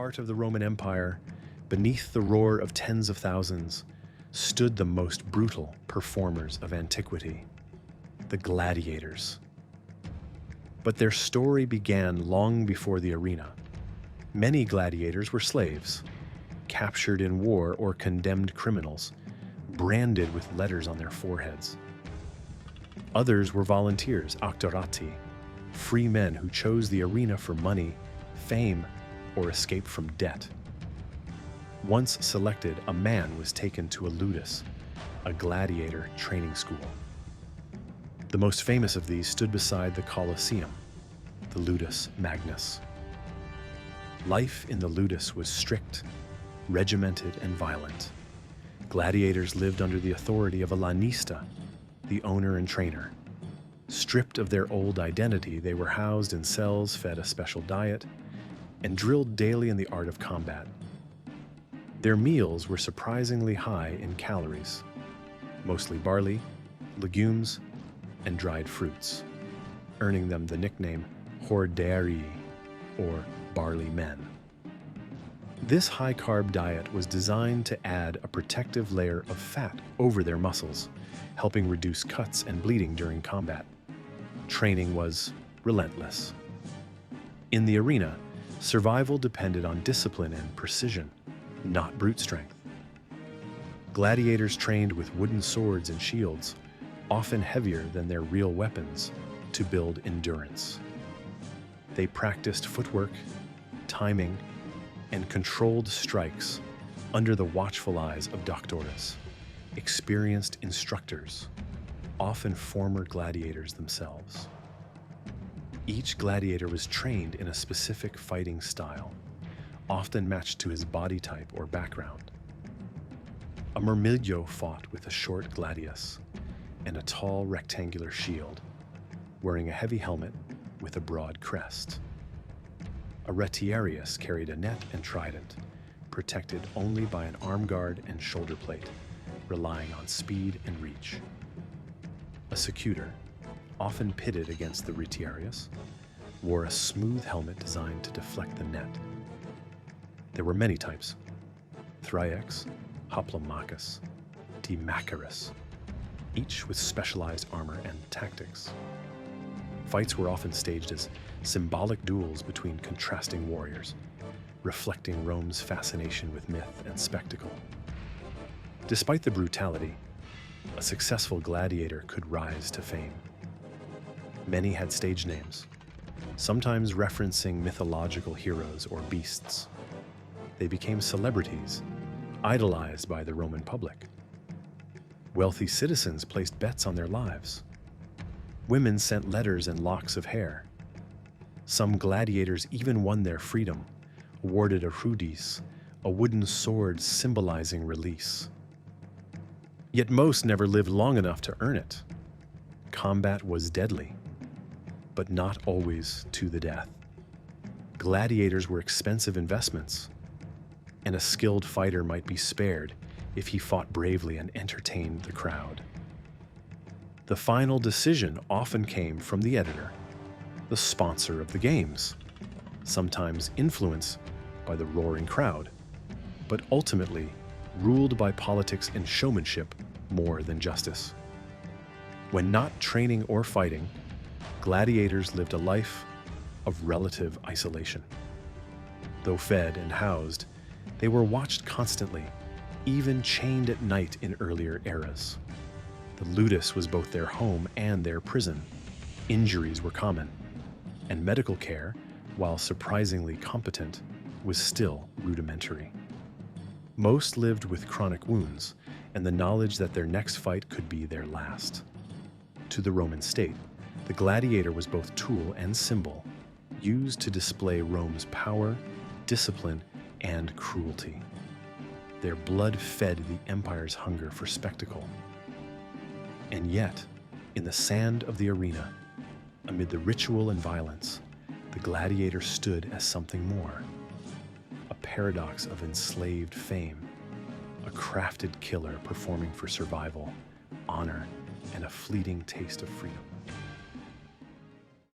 heart of the Roman Empire, beneath the roar of tens of thousands, stood the most brutal performers of antiquity, the gladiators. But their story began long before the arena. Many gladiators were slaves, captured in war or condemned criminals, branded with letters on their foreheads. Others were volunteers, actorati, free men who chose the arena for money, fame, or escape from debt. Once selected, a man was taken to a ludus, a gladiator training school. The most famous of these stood beside the Colosseum, the Ludus Magnus. Life in the ludus was strict, regimented, and violent. Gladiators lived under the authority of a lanista, the owner and trainer. Stripped of their old identity, they were housed in cells, fed a special diet, and drilled daily in the art of combat. Their meals were surprisingly high in calories, mostly barley, legumes, and dried fruits, earning them the nickname hordearii, or barley men. This high-carb diet was designed to add a protective layer of fat over their muscles, helping reduce cuts and bleeding during combat. Training was relentless. In the arena, survival depended on discipline and precision, not brute strength. Gladiators trained with wooden swords and shields, often heavier than their real weapons, to build endurance. They practiced footwork, timing, and controlled strikes under the watchful eyes of doctores, experienced instructors, often former gladiators themselves. Each gladiator was trained in a specific fighting style, often matched to his body type or background. A myrmidjo fought with a short gladius and a tall rectangular shield, wearing a heavy helmet with a broad crest. A retiarius carried a net and trident, protected only by an arm guard and shoulder plate, relying on speed and reach. A secutor, often pitted against the retiarius, wore a smooth helmet designed to deflect the net. There were many types: thriex, hoplomachus, dimacharis, each with specialized armor and tactics. Fights were often staged as symbolic duels between contrasting warriors, reflecting Rome's fascination with myth and spectacle. Despite the brutality, a successful gladiator could rise to fame. Many had stage names, sometimes referencing mythological heroes or beasts. They became celebrities, idolized by the Roman public. Wealthy citizens placed bets on their lives. Women sent letters and locks of hair. Some gladiators even won their freedom, awarded a rudis, a wooden sword symbolizing release. Yet most never lived long enough to earn it. Combat was deadly, but not always to the death. Gladiators were expensive investments, and a skilled fighter might be spared if he fought bravely and entertained the crowd. The final decision often came from the editor, the sponsor of the games, sometimes influenced by the roaring crowd, but ultimately ruled by politics and showmanship more than justice. When not training or fighting, gladiators lived a life of relative isolation. Though fed and housed, they were watched constantly, even chained at night in earlier eras. The ludus was both their home and their prison. Injuries were common, and medical care, while surprisingly competent, was still rudimentary. Most lived with chronic wounds and the knowledge that their next fight could be their last. To the Roman state, the gladiator was both tool and symbol, used to display Rome's power, discipline, and cruelty. Their blood fed the empire's hunger for spectacle. And yet, in the sand of the arena, amid the ritual and violence, the gladiator stood as something more. A paradox of enslaved fame, a crafted killer performing for survival, honor, and a fleeting taste of freedom.